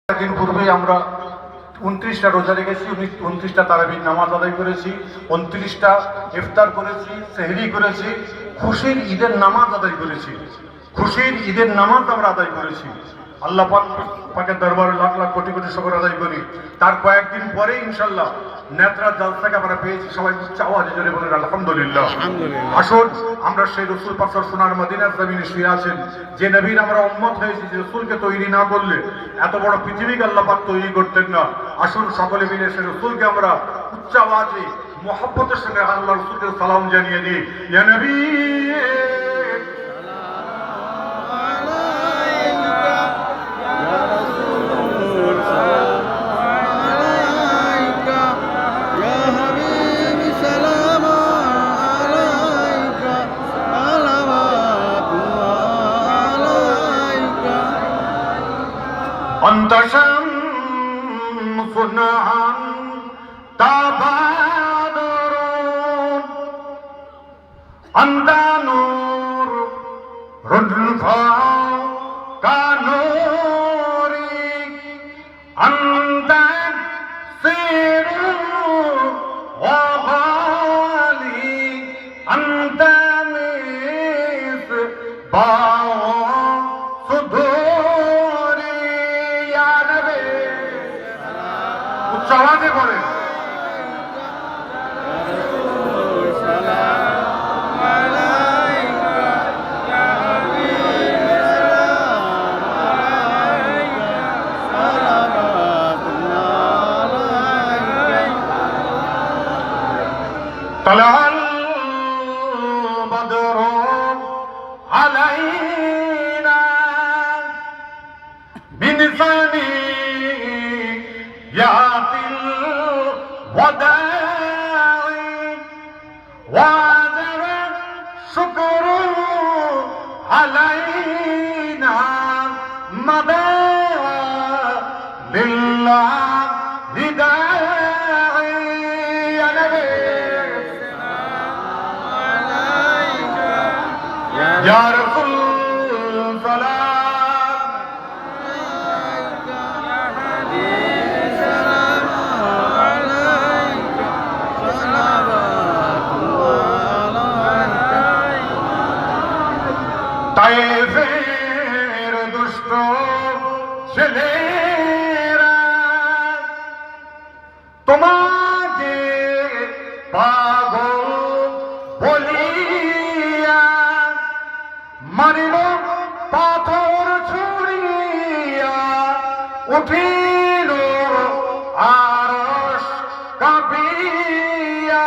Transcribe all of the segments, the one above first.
দিন পূর্বে আমরা 29টা রোজা রেখেছি, 29টা তারাবির নামাজ আদায় করেছি, 29টা ইফতার করেছি, সেহরি করেছি, খুশির ঈদের নামাজ আদায় করেছি। খুশির ঈদের নামাজ আমরা আদায় করেছি। আল্লাহ পাকের দরবারে লাখ লাখ কোটি কোটি শুকর আদায় করি। তার কয়েকদিন পরে ইনশাল্লাহ নেত্রা জালসাকে আমরা পেয়েছি। সবাই উচ্চ আওয়াজে জোরে বলেন আলহামদুলিল্লাহ। আসুন আমরা সেই রসুল পাক সোনার মদিনার জমিনে শুয়ে আছেন, যে নবীর আমরা উম্মত হয়েছি, যে রসুলকে তৈরি না করলে এত বড় পৃথিবীকে আল্লাহ পাক তৈরি করতেন না। আসুন সকলে মিলে সেই রসুলকে আমরা উচ্চ আওয়াজে মহব্বতের সঙ্গে আল্লাহ রসুলকে সালাম জানিয়ে দিই। ইয়া নবী أنت شمس أنت بدر أنت نور فوق نوري أنت سر وغالي أنت مصباح আওয়াজে বলেন طلع البدر علينا من ثنيات الوداع وجب الشكر علينا مدى لله داعي يا نبي يا رسول سلام তায়েফের দুষ্ট ছেলেরা তোমাকে পাগল বলিয়া মারিল পাথর ছুড়িয়া উঠিল আরশ কাঁপিয়া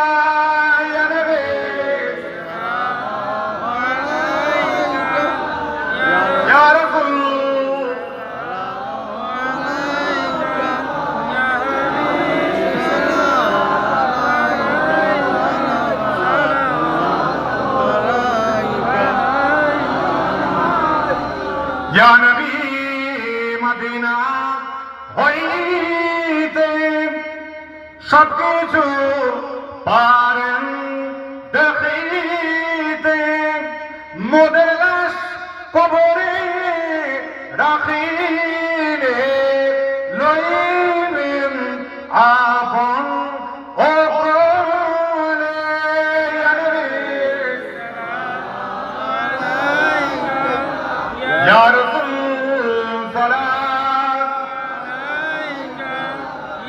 ইয়া নবী মদিনা হইতে সবকিছু পারেন দেখিতে, মোদের লাশ কবরে রাখিলে লইবেন আপন ইয়া রাসূল সালাম আলাইকা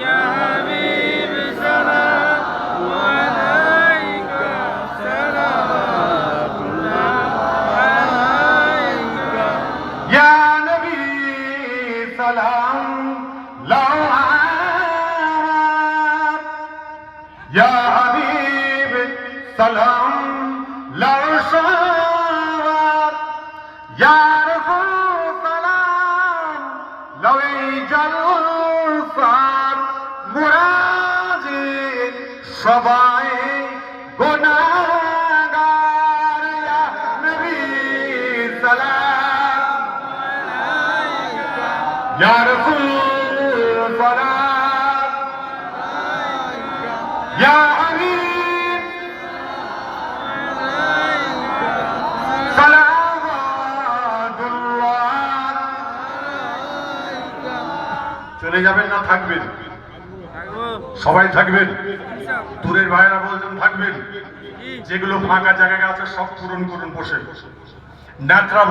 ইয়া হাবিব সালাম আলাইকা সালাতুল্লাহ আলাইকা ইয়া নবী সালাম লাওয়া ইয়া হাবিব সালাম লাওয়া ইয়া সবাই গুনাহগার ইয়া নবী সালাম আলাইকা ইয়া রাসূল সালাম আলাইকা ইয়া হাবিব সালাম চলে যাবেন না থাকবেন? সবাই থাকবেন? দূরের ভাইয়েরা বলছেন থাকবেন। যেগুলো ফাঁকা জায়গা আছে সব পূরণ করুন বসে। ন্যাত্রা